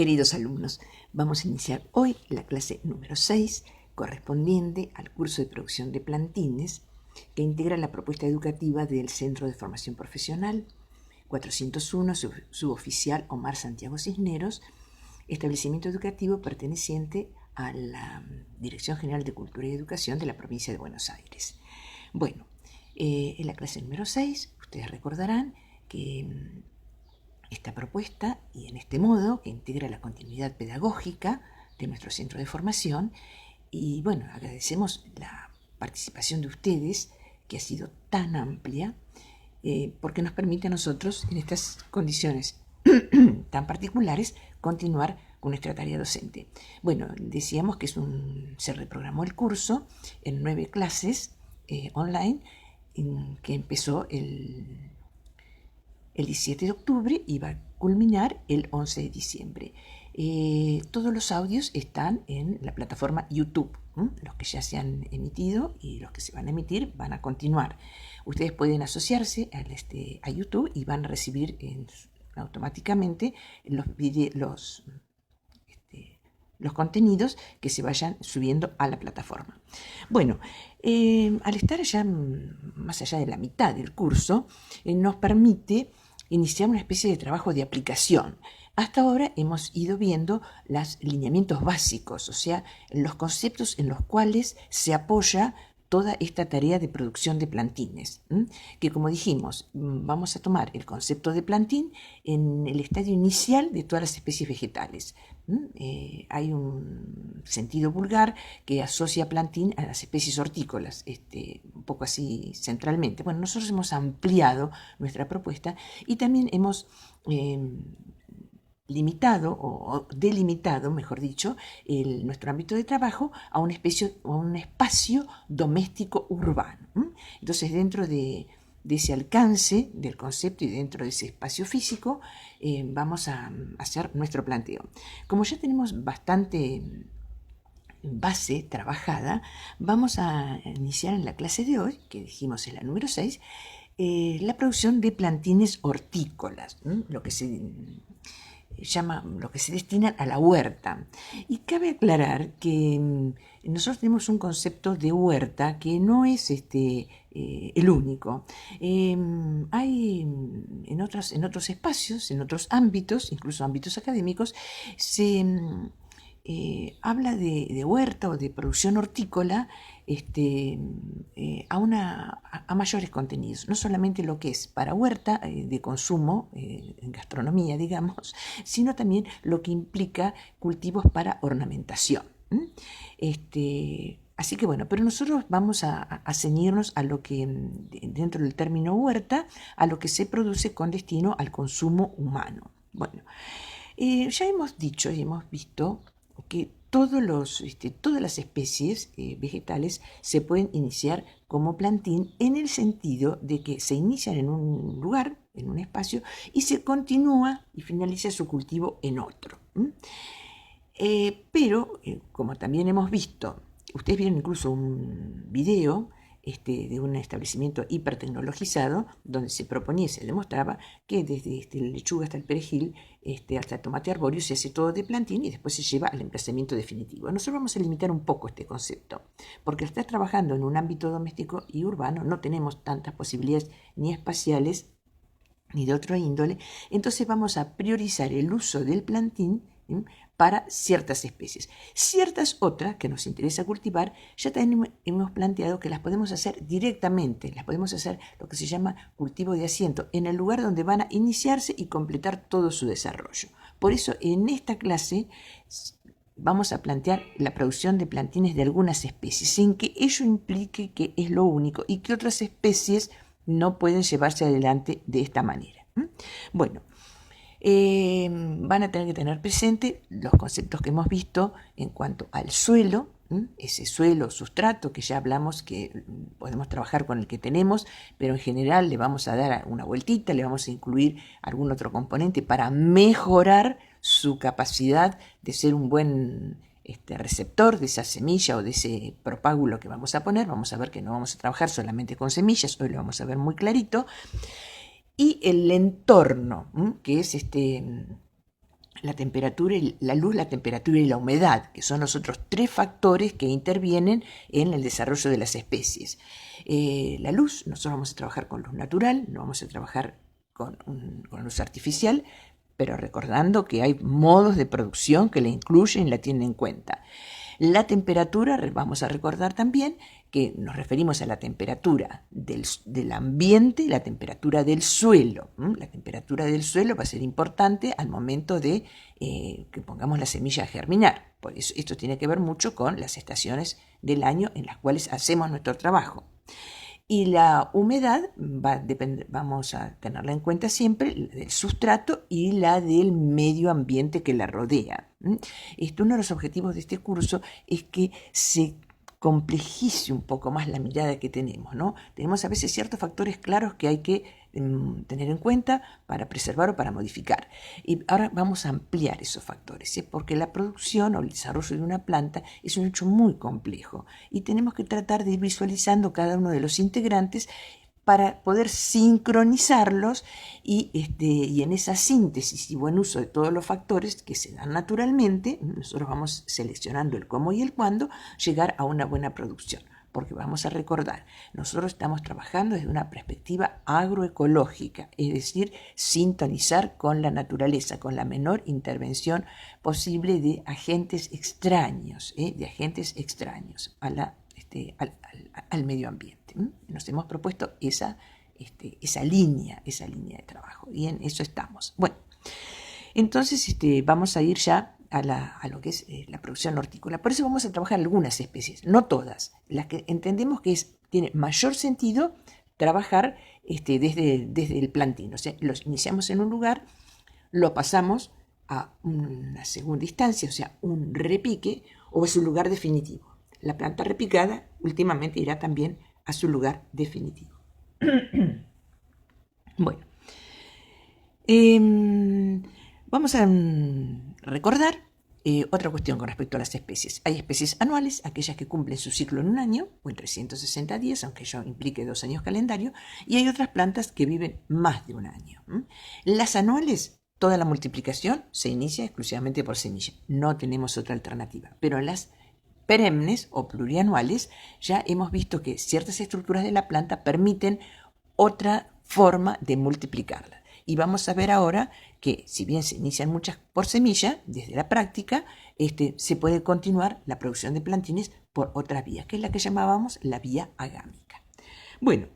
Queridos alumnos, vamos a iniciar hoy la clase número 6, correspondiente al curso de producción de plantines, que integra la propuesta educativa del Centro de Formación Profesional 401, suboficial Omar Santiago Cisneros, establecimiento educativo perteneciente a la Dirección General de Cultura y Educación de la provincia de Buenos Aires. Bueno, en la clase número 6, ustedes recordarán que esta propuesta, y en este modo, que integra la continuidad pedagógica de nuestro centro de formación, y bueno, agradecemos la participación de ustedes, que ha sido tan amplia, porque nos permite a nosotros, en estas condiciones tan particulares, continuar con nuestra tarea docente. Bueno, decíamos que se reprogramó el curso en 9 clases online, que empezó el 17 de octubre y va a culminar el 11 de diciembre. Todos los audios están en la plataforma YouTube. Los que ya se han emitido y los que se van a emitir van a continuar. Ustedes pueden asociarse a YouTube y van a recibir automáticamente los contenidos que se vayan subiendo a la plataforma. Bueno, al estar ya más allá de la mitad del curso, nos permite iniciar una especie de trabajo de aplicación. Hasta ahora hemos ido viendo los lineamientos básicos, o sea, los conceptos en los cuales se apoya toda esta tarea de producción de plantines, que como dijimos, vamos a tomar el concepto de plantín en el estadio inicial de todas las especies vegetales. Hay un sentido vulgar que asocia plantín a las especies hortícolas, un poco así centralmente. Bueno, nosotros hemos ampliado nuestra propuesta y también hemos limitado o delimitado, mejor dicho, nuestro ámbito de trabajo a un espacio doméstico urbano. Entonces, dentro de ese alcance del concepto y dentro de ese espacio físico, vamos a hacer nuestro planteo. Como ya tenemos bastante base trabajada, vamos a iniciar en la clase de hoy, que dijimos es la número 6, la producción de plantines hortícolas, lo que se destina a la huerta. Y cabe aclarar que nosotros tenemos un concepto de huerta que no es el único. Hay en otros espacios, en otros ámbitos, incluso ámbitos académicos, se habla de huerta o de producción hortícola a mayores contenidos, no solamente lo que es para huerta de consumo, en gastronomía, digamos, sino también lo que implica cultivos para ornamentación. Así que bueno, pero nosotros vamos a ceñirnos a lo que, dentro del término huerta, a lo que se produce con destino al consumo humano. Bueno, ya hemos dicho y hemos visto que todas las especies vegetales se pueden iniciar como plantín en el sentido de que se inician en un lugar, en un espacio, y se continúa y finaliza su cultivo en otro. Pero, como también hemos visto, ustedes vieron incluso un video de un establecimiento hipertecnologizado donde se proponía y se demostraba que desde el lechuga hasta el perejil, hasta el tomate arbóreo, se hace todo de plantín y después se lleva al emplazamiento definitivo. Nosotros vamos a limitar un poco este concepto, porque al estar trabajando en un ámbito doméstico y urbano no tenemos tantas posibilidades ni espaciales ni de otro índole, entonces vamos a priorizar el uso del plantín para ciertas especies. Ciertas otras que nos interesa cultivar, ya también hemos planteado que las podemos hacer directamente, las podemos hacer lo que se llama cultivo de asiento, en el lugar donde van a iniciarse y completar todo su desarrollo. Por eso, en esta clase vamos a plantear la producción de plantines de algunas especies, sin que ello implique que es lo único y que otras especies no pueden llevarse adelante de esta manera. Bueno, van a tener que tener presente los conceptos que hemos visto en cuanto al suelo, ese suelo sustrato que ya hablamos que podemos trabajar con el que tenemos, pero en general le vamos a dar una vueltita, le vamos a incluir algún otro componente para mejorar su capacidad de ser un buen receptor de esa semilla o de ese propágulo que vamos a poner. Vamos a ver que no vamos a trabajar solamente con semillas, hoy lo vamos a ver muy clarito. Y el entorno, que es la temperatura, la luz, la temperatura y la humedad, que son los otros 3 factores que intervienen en el desarrollo de las especies. La luz, nosotros vamos a trabajar con luz natural, no vamos a trabajar con luz artificial, pero recordando que hay modos de producción que la incluyen y la tienen en cuenta. La temperatura, vamos a recordar también que nos referimos a la temperatura del ambiente y la temperatura del suelo. La temperatura del suelo va a ser importante al momento de que pongamos la semilla a germinar. Por eso esto tiene que ver mucho con las estaciones del año en las cuales hacemos nuestro trabajo. Y la humedad vamos a tenerla en cuenta siempre, la del sustrato y la del medio ambiente que la rodea. Uno de los objetivos de este curso es que se complejice un poco más la mirada que tenemos, ¿no? Tenemos a veces ciertos factores claros que hay que tener en cuenta para preservar o para modificar. Y ahora vamos a ampliar esos factores, porque la producción o el desarrollo de una planta es un hecho muy complejo y tenemos que tratar de ir visualizando cada uno de los integrantes para poder sincronizarlos y en esa síntesis y buen uso de todos los factores que se dan naturalmente, nosotros vamos seleccionando el cómo y el cuándo, llegar a una buena producción. Porque vamos a recordar, nosotros estamos trabajando desde una perspectiva agroecológica, es decir, sintonizar con la naturaleza, con la menor intervención posible de agentes extraños, al medio ambiente. Nos hemos propuesto esa línea de trabajo y en eso estamos. Bueno, entonces vamos a ir ya a lo que es la producción hortícola. Por eso vamos a trabajar algunas especies, no todas, las que entendemos que tiene mayor sentido trabajar desde el plantín. O sea, los iniciamos en un lugar, lo pasamos a una segunda instancia, o sea, un repique, o a su lugar definitivo. La planta repicada últimamente irá también a su lugar definitivo. Bueno, vamos a recordar otra cuestión con respecto a las especies. Hay especies anuales, aquellas que cumplen su ciclo en un año o en 360 días, aunque ello implique 2 años calendario, y hay otras plantas que viven más de un año. Las anuales, toda la multiplicación se inicia exclusivamente por semilla. No tenemos otra alternativa. Pero las perennes o plurianuales ya hemos visto que ciertas estructuras de la planta permiten otra forma de multiplicarla. Y vamos a ver ahora que si bien se inician muchas por semilla, desde la práctica se puede continuar la producción de plantines por otra vía, que es la que llamábamos la vía agámica. Bueno,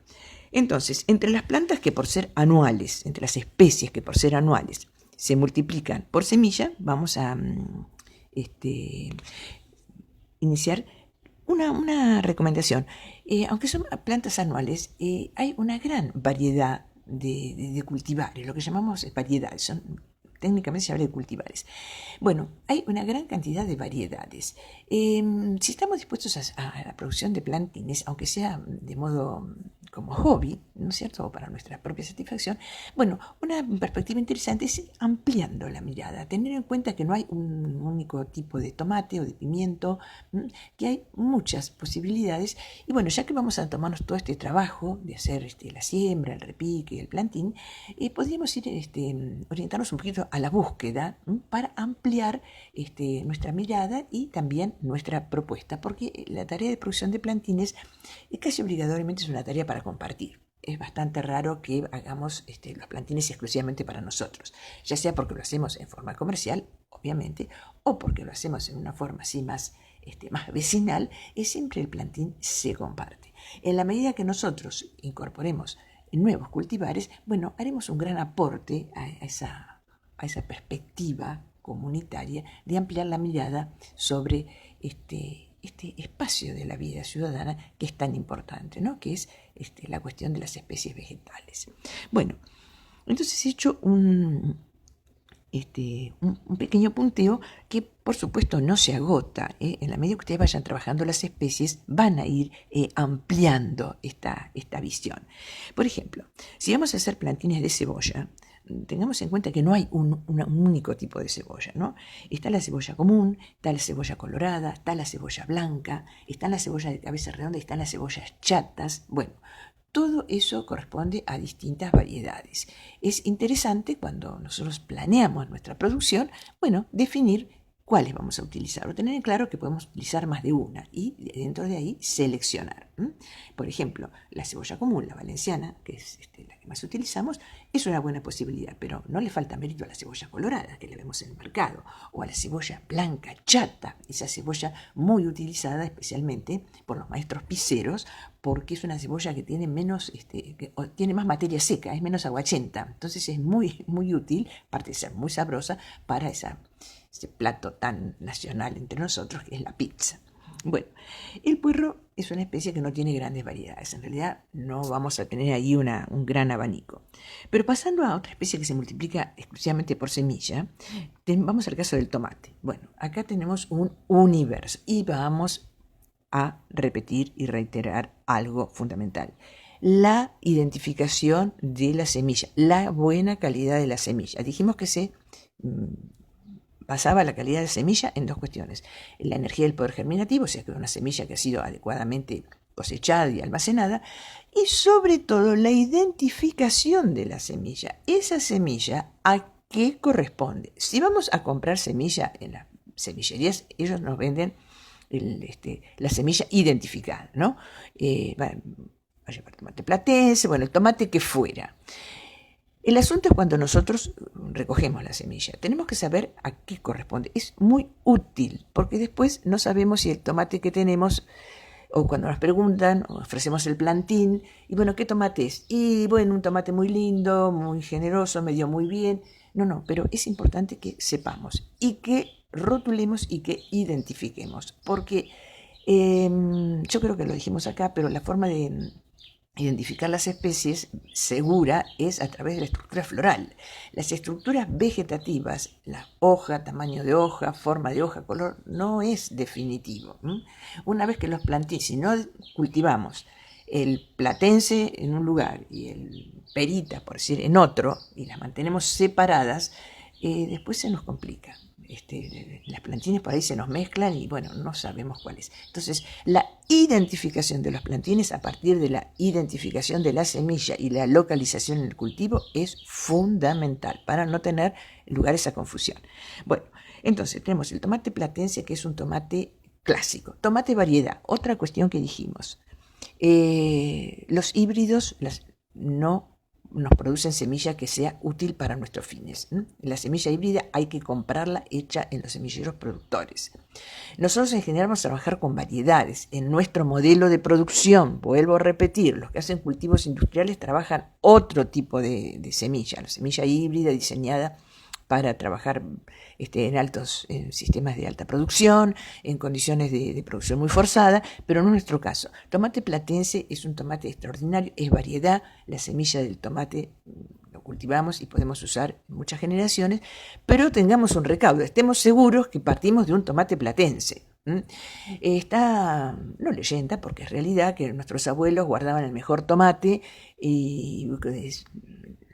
entonces, entre las plantas que por ser anuales, entre las especies que por ser anuales se multiplican por semilla, vamos a iniciar una recomendación. Aunque son plantas anuales, hay una gran variedad de cultivares, lo que llamamos variedades, técnicamente se habla de cultivares. Bueno, hay una gran cantidad de variedades. Si estamos dispuestos a la producción de plantines, aunque sea de modo como hobby, ¿no es cierto?, o para nuestra propia satisfacción, bueno, una perspectiva interesante es ampliando la mirada, tener en cuenta que no hay un único tipo de tomate o de pimiento, que hay muchas posibilidades. Y bueno, ya que vamos a tomarnos todo este trabajo de hacer la siembra, el repique, el plantín, podríamos ir orientarnos un poquito a la búsqueda para ampliar nuestra mirada y también nuestra propuesta, porque la tarea de producción de plantines casi obligatoriamente es una tarea para compartir. Es bastante raro que hagamos los plantines exclusivamente para nosotros, ya sea porque lo hacemos en forma comercial, obviamente, o porque lo hacemos en una forma así más vecinal. Siempre el plantín se comparte. En la medida que nosotros incorporemos nuevos cultivares, bueno, haremos un gran aporte a esa perspectiva comunitaria de ampliar la mirada sobre este espacio de la vida ciudadana que es tan importante, ¿no?, que es la cuestión de las especies vegetales. Bueno, entonces he hecho un pequeño punteo que por supuesto no se agota. En la medida que ustedes vayan trabajando las especies, van a ir ampliando esta visión. Por ejemplo, si vamos a hacer plantines de cebolla, tengamos en cuenta que no hay un único tipo de cebolla, ¿no? Está la cebolla común, está la cebolla colorada, está la cebolla blanca, está la cebolla de cabeza redonda y están las cebollas chatas. Bueno, todo eso corresponde a distintas variedades. Es interesante cuando nosotros planeamos nuestra producción, bueno, definir cuáles vamos a utilizar o tener en claro que podemos utilizar más de una y dentro de ahí seleccionar. Por ejemplo, la cebolla común, la valenciana, que es la que más utilizamos, es una buena posibilidad, pero no le falta mérito a la cebolla colorada que la vemos en el mercado o a la cebolla blanca chata, esa cebolla muy utilizada especialmente por los maestros pizzeros porque es una cebolla que tiene menos, tiene más materia seca, es menos aguachenta, entonces es muy, muy útil, aparte de ser muy sabrosa, para ese plato tan nacional entre nosotros que es la pizza. Bueno, el puerro es una especie que no tiene grandes variedades, en realidad no vamos a tener ahí un gran abanico. Pero pasando a otra especie que se multiplica exclusivamente por semilla, vamos al caso del tomate. Bueno, acá tenemos un universo y vamos a repetir y reiterar algo fundamental. La identificación de la semilla, la buena calidad de la semilla. Dijimos que se basaba la calidad de semilla en dos cuestiones. La energía del poder germinativo, o sea que una semilla que ha sido adecuadamente cosechada y almacenada, y sobre todo la identificación de la semilla. Esa semilla, ¿a qué corresponde? Si vamos a comprar semilla en las semillerías, ellos nos venden la semilla identificada, ¿no? Va a llevar tomate platense, bueno, el tomate que fuera. El asunto es cuando nosotros recogemos la semilla. Tenemos que saber a qué corresponde. Es muy útil porque después no sabemos si el tomate que tenemos, o cuando nos preguntan, ofrecemos el plantín, y bueno, ¿qué tomate es? Y bueno, un tomate muy lindo, muy generoso, me dio muy bien. No, pero es importante que sepamos y que rotulemos y que identifiquemos. Porque yo creo que lo dijimos acá, pero la forma de identificar las especies segura es a través de la estructura floral. Las estructuras vegetativas, la hoja, tamaño de hoja, forma de hoja, color, no es definitivo. Una vez que los plantines, si no cultivamos el platense en un lugar y el perita, por decir, en otro, y las mantenemos separadas, después se nos complica. Las plantines por ahí se nos mezclan y bueno, no sabemos cuáles. Entonces, la identificación de los plantines a partir de la identificación de la semilla y la localización en el cultivo es fundamental para no tener lugar a esa confusión. Bueno, entonces tenemos el tomate platense, que es un tomate clásico. Tomate variedad, otra cuestión que dijimos. Los híbridos no nos producen semilla que sea útil para nuestros fines. La semilla híbrida hay que comprarla hecha en los semilleros productores. Nosotros en general vamos a trabajar con variedades. En nuestro modelo de producción, vuelvo a repetir, los que hacen cultivos industriales trabajan otro tipo de semilla, la semilla híbrida diseñada para trabajar en altos sistemas de alta producción, en condiciones de producción muy forzada, pero no en nuestro caso. Tomate platense es un tomate extraordinario, es variedad, la semilla del tomate lo cultivamos y podemos usar en muchas generaciones, pero tengamos un recaudo, estemos seguros que partimos de un tomate platense. Esta no leyenda, porque es realidad que nuestros abuelos guardaban el mejor tomate y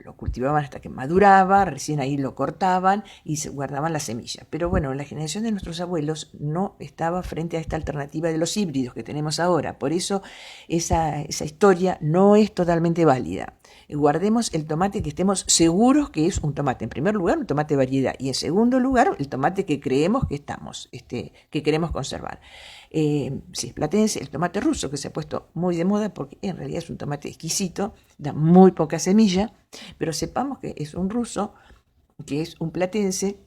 lo cultivaban hasta que maduraba, recién ahí lo cortaban y se guardaban la semilla. Pero bueno, la generación de nuestros abuelos no estaba frente a esta alternativa de los híbridos que tenemos ahora. Por eso esa historia no es totalmente válida. Guardemos el tomate que estemos seguros que es un tomate. En primer lugar, un tomate de variedad. Y en segundo lugar, el tomate que creemos que que queremos conservar. Si es platense, el tomate ruso, que se ha puesto muy de moda porque en realidad es un tomate exquisito, da muy poca semilla, pero sepamos que es un ruso, que es un platense,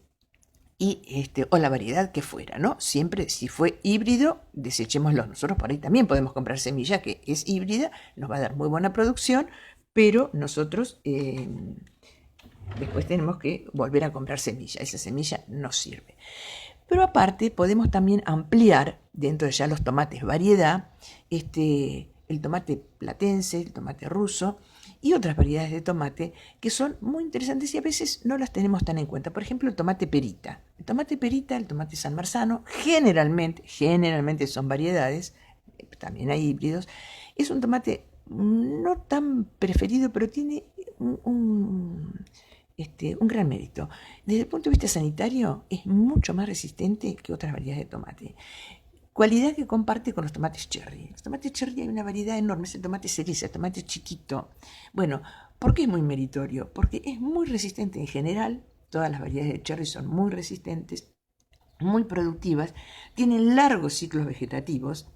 y o la variedad que fuera, ¿no? Siempre, si fue híbrido, desechémoslo. Nosotros por ahí también podemos comprar semilla que es híbrida, nos va a dar muy buena producción, pero nosotros después tenemos que volver a comprar semilla. Esa semilla no sirve. Pero aparte podemos también ampliar dentro de ya los tomates variedad, el tomate platense, el tomate ruso y otras variedades de tomate que son muy interesantes y a veces no las tenemos tan en cuenta. Por ejemplo, el tomate perita. El tomate perita, el tomate San Marzano, generalmente son variedades, también hay híbridos. Es un tomate no tan preferido, pero tiene un gran mérito. Desde el punto de vista sanitario, es mucho más resistente que otras variedades de tomate. Cualidad que comparte con los tomates cherry. Los tomates cherry hay una variedad enorme, es el tomate cereza, el tomate chiquito. Bueno, ¿por qué es muy meritorio? Porque es muy resistente en general, todas las variedades de cherry son muy resistentes, muy productivas, tienen largos ciclos vegetativos,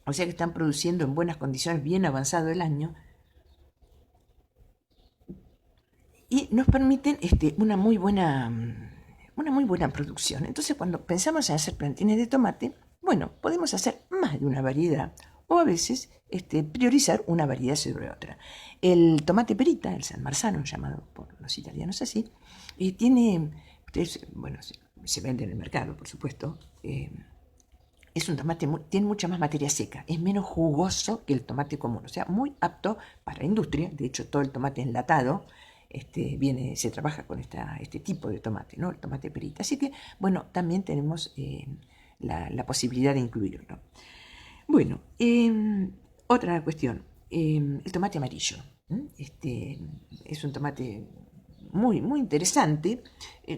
o sea que están produciendo en buenas condiciones, bien avanzado el año, y nos permiten una muy buena producción. Entonces, cuando pensamos en hacer plantines de tomate, bueno, podemos hacer más de una variedad o a veces priorizar una variedad sobre otra. El tomate perita, el San Marzano, llamado por los italianos así, tiene, bueno, se vende en el mercado, por supuesto. Es un tomate, tiene mucha más materia seca, es menos jugoso que el tomate común, o sea, muy apto para la industria. De hecho, todo el tomate enlatado se trabaja con este tipo de tomate, ¿no? El tomate perita. Así que, bueno, también tenemos la posibilidad de incluirlo. Bueno, otra cuestión, el tomate amarillo. Es un tomate muy interesante.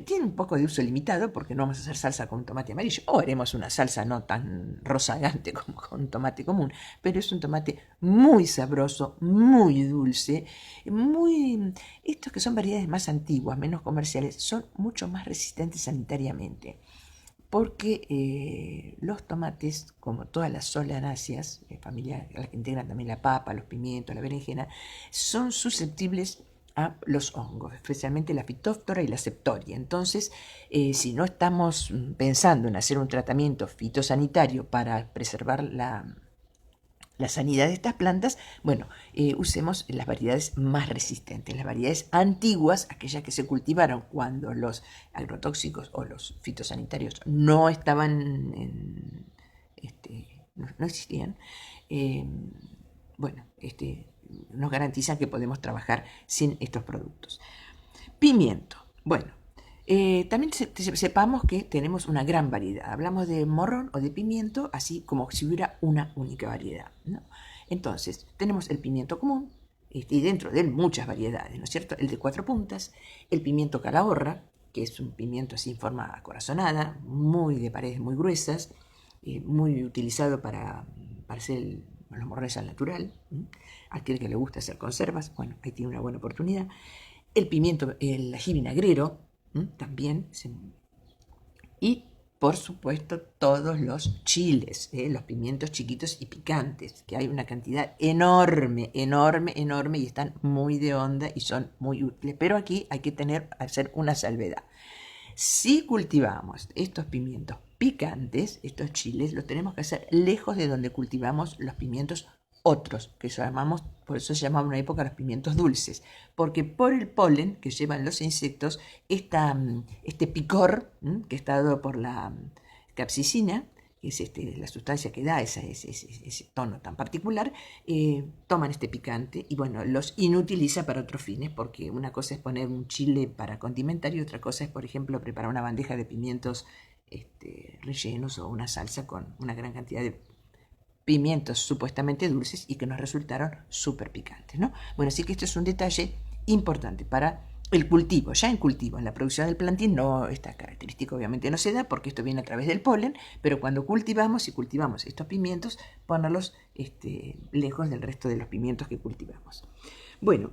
Tiene un poco de uso limitado porque no vamos a hacer salsa con tomate amarillo, o haremos una salsa no tan rozagante como con tomate común, pero es un tomate muy sabroso, muy dulce, estos que son variedades más antiguas, menos comerciales, son mucho más resistentes sanitariamente. Porque los tomates, como todas las solanáceas, familia a la que integran también la papa, los pimientos, la berenjena, son susceptibles a los hongos, especialmente la Phytophthora y la Septoria. Entonces, si no estamos pensando en hacer un tratamiento fitosanitario para preservar la sanidad de estas plantas, bueno, usemos las variedades más resistentes, las variedades antiguas, aquellas que se cultivaron cuando los agrotóxicos o los fitosanitarios no estaban, no existían. Bueno, nos garantizan que podemos trabajar sin estos productos. Pimiento. Bueno, también sepamos que tenemos una gran variedad. Hablamos de morrón o de pimiento, así como si hubiera una única variedad, ¿no? Entonces, tenemos el pimiento común, y dentro de él muchas variedades, ¿no es cierto? El de 4 puntas, el pimiento calahorra, que es un pimiento así en forma acorazonada, muy de paredes muy gruesas, muy utilizado para hacer los morrones al natural. Aquel que le gusta hacer conservas, bueno, ahí tiene una buena oportunidad. El pimiento, el ají vinagrero, también. Y, por supuesto, todos los chiles, los pimientos chiquitos y picantes, que hay una cantidad enorme, y están muy de onda y son muy útiles. Pero aquí hay que hacer una salvedad. Si cultivamos estos pimientos picantes, estos chiles, los tenemos que hacer lejos de donde cultivamos los pimientos otros, que llamamos, por eso se llamaban en una época los pimientos dulces, porque por el polen que llevan los insectos, este picor que está dado por la capsicina, que es la sustancia que da ese tono tan particular, toman este picante y bueno, los inutiliza para otros fines, porque una cosa es poner un chile para condimentar y otra cosa es, por ejemplo, preparar una bandeja de pimientos rellenos o una salsa con una gran cantidad de pimientos supuestamente dulces y que nos resultaron súper picantes, ¿no? Bueno, así que este es un detalle importante para el cultivo. Ya en cultivo, en la producción del plantín, no, esta característica obviamente no se da porque esto viene a través del polen, pero cuando cultivamos estos pimientos, ponerlos lejos del resto de los pimientos que cultivamos. Bueno,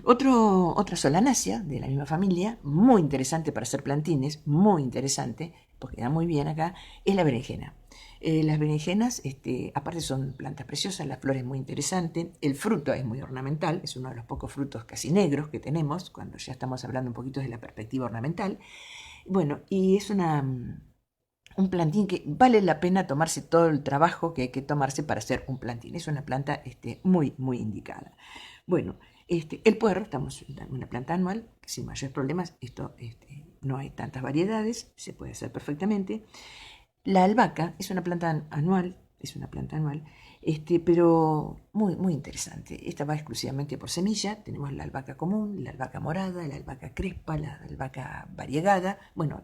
otra solanácea de la misma familia, muy interesante para hacer plantines, muy interesante, porque da muy bien acá, es la berenjena. Las berenjenas, aparte son plantas preciosas, la flor es muy interesante, el fruto es muy ornamental, es uno de los pocos frutos casi negros que tenemos, cuando ya estamos hablando un poquito de la perspectiva ornamental. Bueno, y es un plantín que vale la pena tomarse todo el trabajo que hay que tomarse para hacer un plantín. Es una planta muy indicada. Bueno, el puerro, estamos en una planta anual, sin mayores problemas, no hay tantas variedades, se puede hacer perfectamente. La albahaca es una planta anual, pero muy interesante. Esta va exclusivamente por semilla. Tenemos la albahaca común, la albahaca morada, la albahaca crespa, la albahaca variegada. Bueno,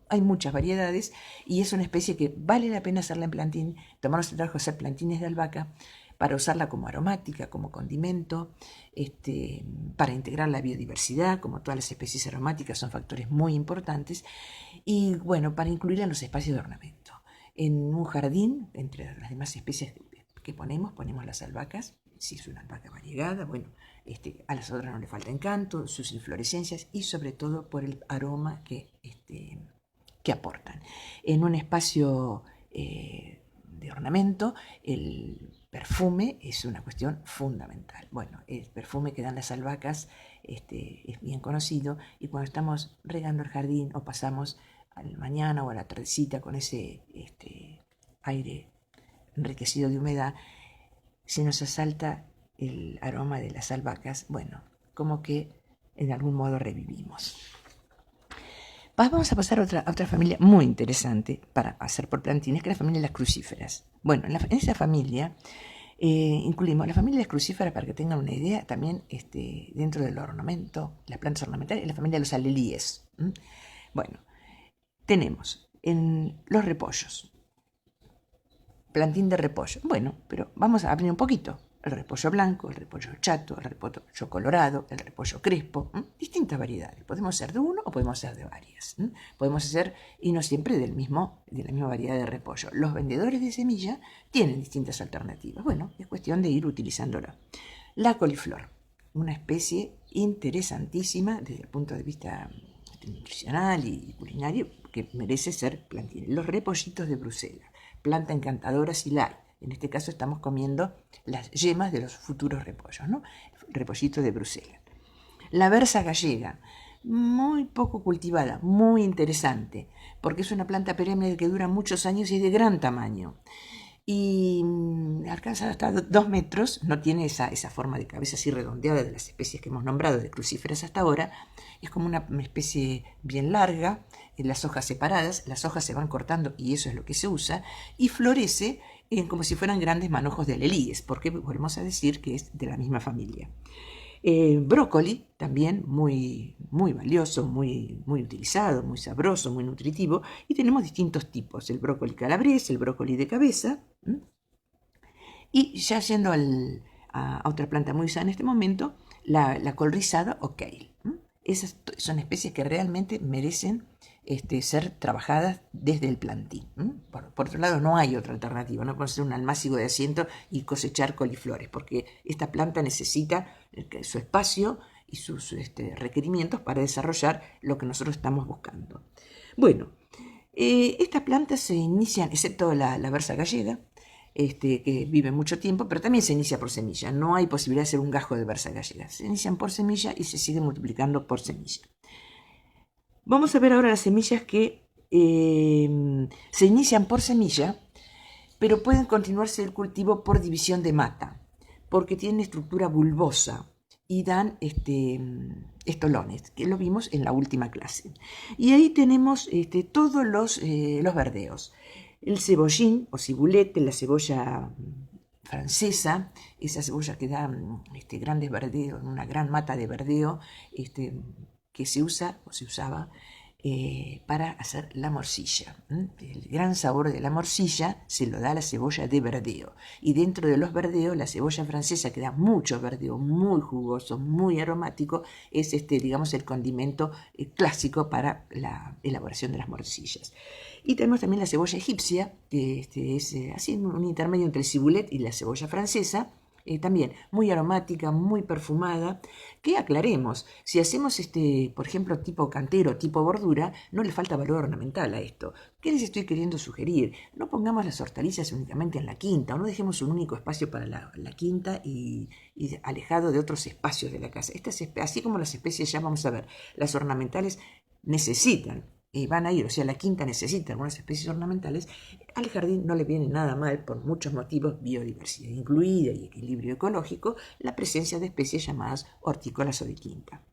hay muchas variedades y es una especie que vale la pena hacerla en plantín, tomarnos el trabajo de hacer plantines de albahaca para usarla como aromática, como condimento, para integrar la biodiversidad, como todas las especies aromáticas son factores muy importantes, y bueno, para incluirla en los espacios de ornamento. En un jardín, entre las demás especies que ponemos las albahacas. Si es una albahaca variegada, bueno, a las otras no le falta encanto, sus inflorescencias y sobre todo por el aroma que aportan. En un espacio de ornamento, el perfume es una cuestión fundamental. Bueno, el perfume que dan las albahacas es bien conocido, y cuando estamos regando el jardín o pasamos a la mañana o a la tardecita con ese aire enriquecido de humedad, si nos asalta el aroma de las albahacas, bueno, como que en algún modo revivimos. Vamos a pasar a otra familia muy interesante para hacer por plantines, que es la familia de las crucíferas. Bueno, en esa familia incluimos la familia de las crucíferas, para que tengan una idea, también dentro del ornamento, las plantas ornamentales, la familia de los alelíes. Bueno, tenemos en los repollos, plantín de repollo. Bueno, pero vamos a abrir un poquito. El repollo blanco, el repollo chato, el repollo colorado, el repollo crespo, distintas variedades. Podemos hacer de uno o podemos hacer de varias. Podemos hacer, y no siempre de la misma variedad de repollo. Los vendedores de semilla tienen distintas alternativas. Bueno, es cuestión de ir utilizándola. La coliflor, una especie interesantísima desde el punto de vista nutricional y culinario, que merece ser plantín. Los repollitos de Bruselas, planta encantadora si la hay. En este caso estamos comiendo las yemas de los futuros repollos, ¿no? Repollito de Bruselas. La berza gallega, muy poco cultivada, muy interesante, porque es una planta perenne que dura muchos años y es de gran tamaño. Y alcanza hasta 2 metros, no tiene esa forma de cabeza así redondeada de las especies que hemos nombrado de crucíferas hasta ahora. Es como una especie bien larga, las hojas separadas, las hojas se van cortando y eso es lo que se usa, y florece como si fueran grandes manojos de alelíes, porque volvemos a decir que es de la misma familia. Brócoli, también muy, muy valioso, muy, muy utilizado, muy sabroso, muy nutritivo, y tenemos distintos tipos: el brócoli calabrés, el brócoli de cabeza. Y ya yendo a otra planta muy usada en este momento, la col rizada o kale. Esas son especies que realmente merecen ser trabajadas desde el plantín. Por otro lado, no hay otra alternativa. No podemos hacer un almácigo de asiento y cosechar coliflores, porque esta planta necesita su espacio y sus requerimientos para desarrollar lo que nosotros estamos buscando. Bueno, estas plantas se inician, excepto la berza gallega, que vive mucho tiempo, pero también se inicia por semilla. No hay posibilidad de hacer un gajo de berza gallega. Se inician por semilla y se siguen multiplicando por semilla. Vamos a ver ahora las semillas que se inician por semilla, pero pueden continuarse el cultivo por división de mata, porque tienen estructura bulbosa y dan estolones, que lo vimos en la última clase. Y ahí tenemos todos los verdeos. El cebollín o cibulete, la cebolla francesa, esa cebolla que da grandes verdeos, una gran mata de verdeo, que se usa o se usaba para hacer la morcilla. El gran sabor de la morcilla se lo da la cebolla de verdeo. Y dentro de los verdeos, la cebolla francesa, que da mucho verdeo, muy jugoso, muy aromático, es digamos, el condimento clásico para la elaboración de las morcillas. Y tenemos también la cebolla egipcia, que es así un intermedio entre el cibulet y la cebolla francesa. También muy aromática, muy perfumada, que aclaremos, si hacemos por ejemplo, tipo cantero, tipo bordura, no le falta valor ornamental a esto. ¿Qué les estoy queriendo sugerir? No pongamos las hortalizas únicamente en la quinta, o no dejemos un único espacio para la quinta y alejado de otros espacios de la casa. Así como las especies, ya vamos a ver, las ornamentales necesitan y van a ir, o sea, la quinta necesita algunas especies ornamentales. Al jardín no le viene nada mal, por muchos motivos, biodiversidad incluida y equilibrio ecológico, la presencia de especies llamadas hortícolas o de quinta.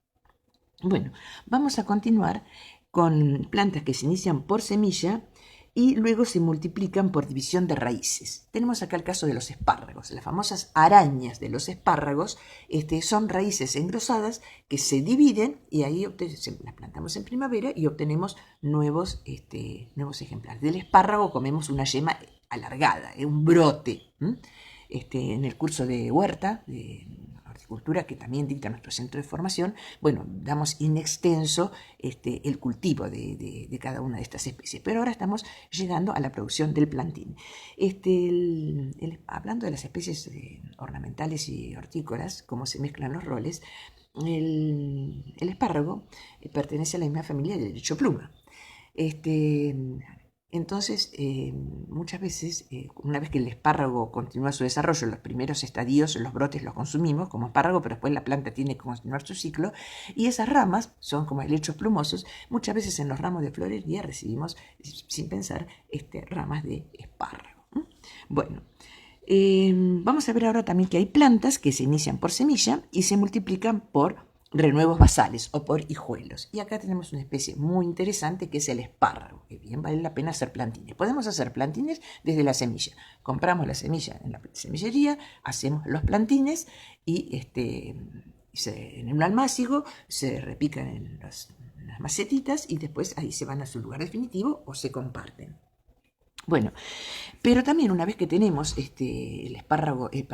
Bueno, vamos a continuar con plantas que se inician por semilla y luego se multiplican por división de raíces. Tenemos acá el caso de los espárragos. Las famosas arañas de los espárragos son raíces engrosadas que se dividen y ahí las plantamos en primavera y obtenemos nuevos ejemplares. Del espárrago comemos una yema alargada, un brote. En el curso de huerta, de piscicultura que también dicta nuestro centro de formación, bueno, damos in extenso el cultivo de cada una de estas especies. Pero ahora estamos llegando a la producción del plantín. Hablando de las especies ornamentales y hortícolas, cómo se mezclan los roles, el espárrago pertenece a la misma familia del lechopluma. Entonces, muchas veces, una vez que el espárrago continúa su desarrollo, los primeros estadios, los brotes los consumimos como espárrago, pero después la planta tiene que continuar su ciclo, y esas ramas son como helechos plumosos. Muchas veces en los ramos de florería recibimos, sin pensar, ramas de espárrago. Bueno, vamos a ver ahora también que hay plantas que se inician por semilla y se multiplican por renuevos basales o por hijuelos. Y acá tenemos una especie muy interesante que es el espárrago, que bien vale la pena hacer plantines. Podemos hacer plantines desde la semilla. Compramos la semilla en la semillería, hacemos los plantines y en un almácigo se repican en las macetitas y después ahí se van a su lugar definitivo o se comparten. Bueno, pero también una vez que tenemos el espárrago, el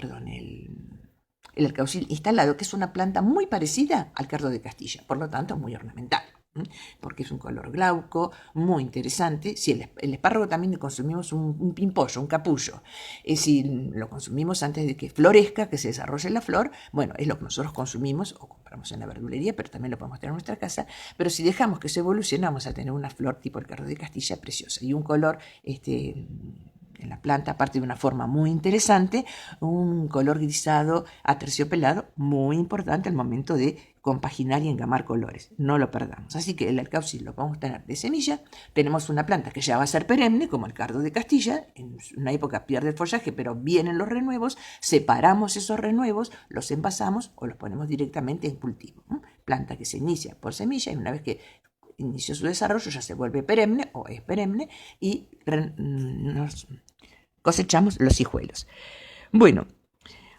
alcaucil instalado, que es una planta muy parecida al cardo de Castilla, por lo tanto muy ornamental, porque es un color glauco, muy interesante. Si el espárrago también le consumimos un pimpollo, un capullo, si lo consumimos antes de que florezca, que se desarrolle la flor, bueno, es lo que nosotros consumimos o compramos en la verdulería, pero también lo podemos tener en nuestra casa. Pero si dejamos que se evolucione, vamos a tener una flor tipo el cardo de Castilla preciosa y un color en la planta, aparte de una forma muy interesante, un color grisado aterciopelado, muy importante al momento de compaginar y engamar colores. No lo perdamos. Así que el alcaucil lo podemos tener de semilla. Tenemos una planta que ya va a ser perenne, como el cardo de Castilla. En una época pierde el follaje, pero vienen los renuevos. Separamos esos renuevos, los envasamos o los ponemos directamente en cultivo. Planta que se inicia por semilla y una vez que inició su desarrollo ya se vuelve perenne o es perenne y nos cosechamos los hijuelos. Bueno,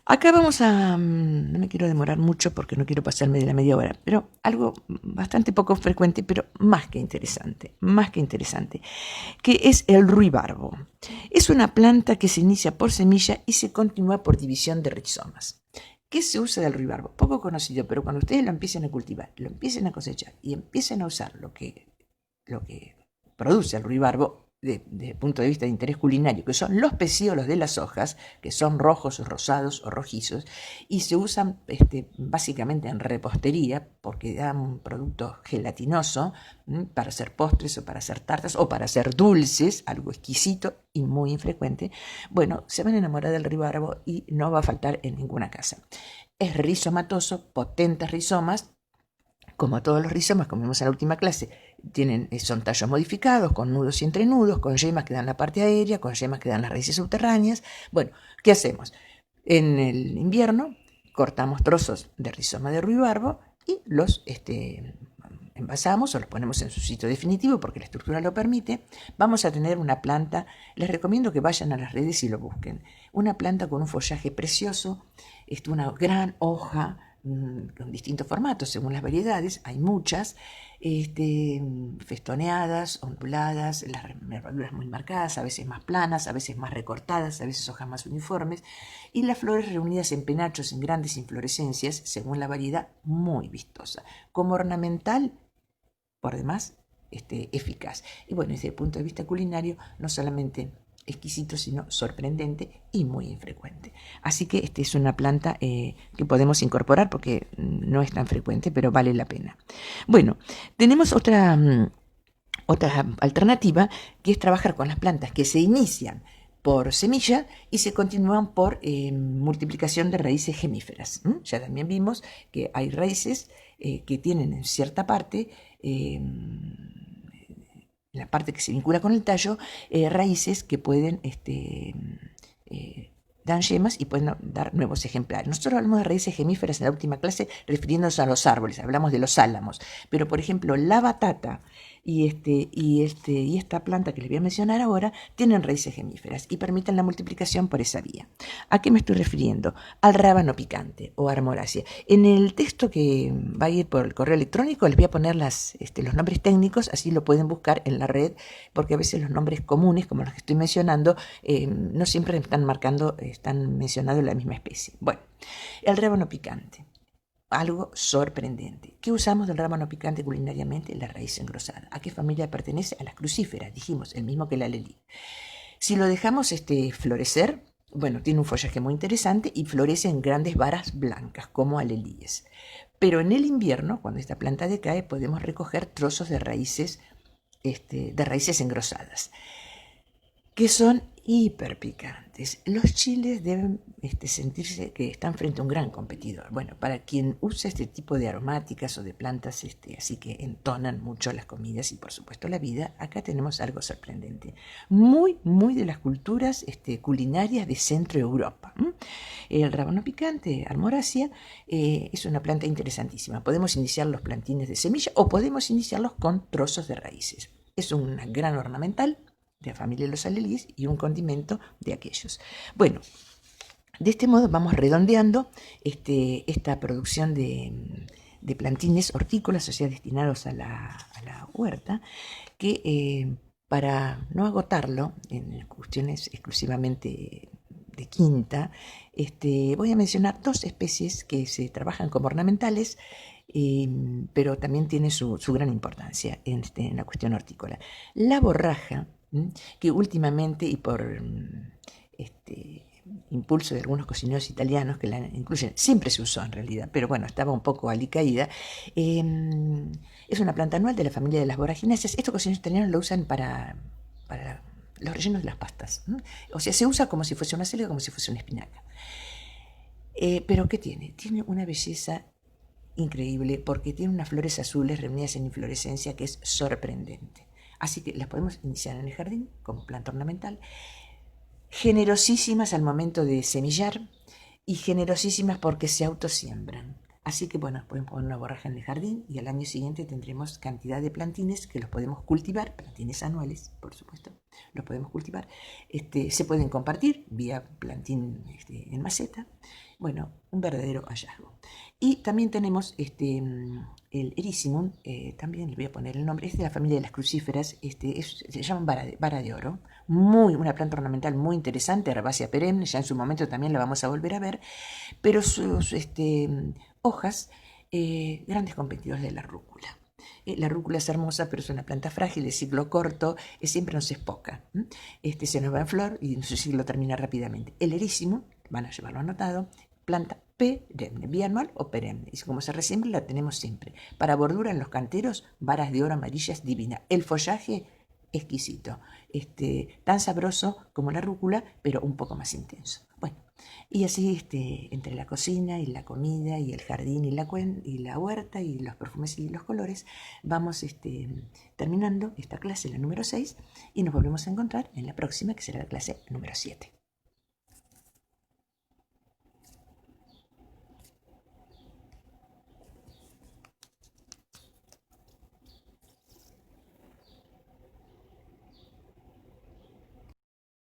acá vamos a... No me quiero demorar mucho porque no quiero pasarme de la media hora, pero algo bastante poco frecuente, pero más que interesante, que es el ruibarbo. Es una planta que se inicia por semilla y se continúa por división de rizomas. ¿Qué se usa del ruibarbo? Poco conocido, pero cuando ustedes lo empiecen a cultivar, lo empiecen a cosechar y empiecen a usar lo que produce el ruibarbo desde el punto de vista de interés culinario, que son los pecíolos de las hojas, que son rojos, rosados o rojizos, y se usan básicamente en repostería, porque dan un producto gelatinoso para hacer postres o para hacer tartas o para hacer dulces, algo exquisito y muy infrecuente. Bueno, se van a enamorar del ruibarbo y no va a faltar en ninguna casa. Es rizomatoso, potentes rizomas. Como todos los rizomas, como vimos en la última clase, son tallos modificados, con nudos y entrenudos, con yemas que dan la parte aérea, con yemas que dan las raíces subterráneas. Bueno, ¿qué hacemos? En el invierno cortamos trozos de rizoma de ruibarbo y los envasamos o los ponemos en su sitio definitivo porque la estructura lo permite. Vamos a tener una planta, les recomiendo que vayan a las redes y lo busquen, una planta con un follaje precioso, una gran hoja, con distintos formatos según las variedades, hay muchas, festoneadas, onduladas, las nervaduras muy marcadas, a veces más planas, a veces más recortadas, a veces hojas más uniformes, y las flores reunidas en penachos en grandes inflorescencias, según la variedad, muy vistosa. Como ornamental, por demás, eficaz. Y bueno, desde el punto de vista culinario, no solamente exquisito, sino sorprendente y muy infrecuente. Así que esta es una planta que podemos incorporar porque no es tan frecuente, pero vale la pena. Bueno, tenemos otra alternativa, que es trabajar con las plantas que se inician por semilla y se continúan por multiplicación de raíces gemíferas. Ya también vimos que hay raíces que tienen en cierta parte, la parte que se vincula con el tallo, raíces que pueden dan yemas y pueden dar nuevos ejemplares. Nosotros hablamos de raíces gemíferas en la última clase refiriéndonos a los árboles, hablamos de los álamos, pero por ejemplo la batata Y esta planta que les voy a mencionar ahora tienen raíces gemíferas y permiten la multiplicación por esa vía. ¿A qué me estoy refiriendo? Al rábano picante o armoracia. En el texto que va a ir por el correo electrónico les voy a poner los nombres técnicos, así lo pueden buscar en la red, porque a veces los nombres comunes, como los que estoy mencionando, no siempre están mencionando la misma especie. Bueno, el rábano picante. Algo sorprendente. ¿Qué usamos del rábano picante culinariamente? La raíz engrosada. ¿A qué familia pertenece? A las crucíferas, dijimos, el mismo que la lelí. Si lo dejamos florecer, bueno, tiene un follaje muy interesante y florece en grandes varas blancas, como alelíes. Pero en el invierno, cuando esta planta decae, podemos recoger trozos de raíces engrosadas, que son hiperpicantes. Los chiles deben sentirse que están frente a un gran competidor. Bueno, para quien usa este tipo de aromáticas o de plantas así que entonan mucho las comidas y por supuesto la vida, acá tenemos algo sorprendente. Muy, muy de las culturas culinarias de Centro Europa. El rábano picante, Armoracia, es una planta interesantísima. Podemos iniciar los plantines de semilla o podemos iniciarlos con trozos de raíces. Es un gran ornamental de la familia de los alelíes y un condimento de aquellos. Bueno, de este modo vamos redondeando esta producción de plantines hortícolas, o sea, destinados a la huerta, que para no agotarlo en cuestiones exclusivamente de quinta, voy a mencionar dos especies que se trabajan como ornamentales, pero también tiene su gran importancia en la cuestión hortícola. La borraja, que últimamente y por impulso de algunos cocineros italianos que la incluyen, siempre se usó en realidad, pero bueno, estaba un poco alicaída, es una planta anual de la familia de las voragináceas. Estos cocineros italianos lo usan para los rellenos de las pastas, o sea, se usa como si fuese una selga, como si fuese una espinaca. Pero ¿qué tiene? Tiene una belleza increíble porque tiene unas flores azules reunidas en inflorescencia que es sorprendente. Así que las podemos iniciar en el jardín como planta ornamental, generosísimas al momento de semillar y generosísimas porque se autosiembran. Así que bueno, podemos poner una borraja en el jardín y al año siguiente tendremos cantidad de plantines que los podemos cultivar, plantines anuales, por supuesto, los podemos cultivar. Se pueden compartir vía plantín en maceta. Bueno, un verdadero hallazgo. Y también tenemos el Erissimum, también le voy a poner el nombre, es de la familia de las crucíferas, se llaman vara de oro, una planta ornamental muy interesante, herbácea perenne, ya en su momento también la vamos a volver a ver, pero sus hojas, grandes competidores de la rúcula. La rúcula es hermosa, pero es una planta frágil, de ciclo corto, siempre nos es poca. Se nos va en flor y su ciclo termina rápidamente. El Erissimum, van a llevarlo anotado, planta perenne, bianual o perenne. Y como se resiembra, la tenemos siempre. Para bordura en los canteros, varas de oro amarillas divina. El follaje exquisito, tan sabroso como la rúcula, pero un poco más intenso. Bueno, y así entre la cocina y la comida y el jardín y la huerta y los perfumes y los colores, vamos terminando esta clase, la número 6, y nos volvemos a encontrar en la próxima, que será la clase número 7.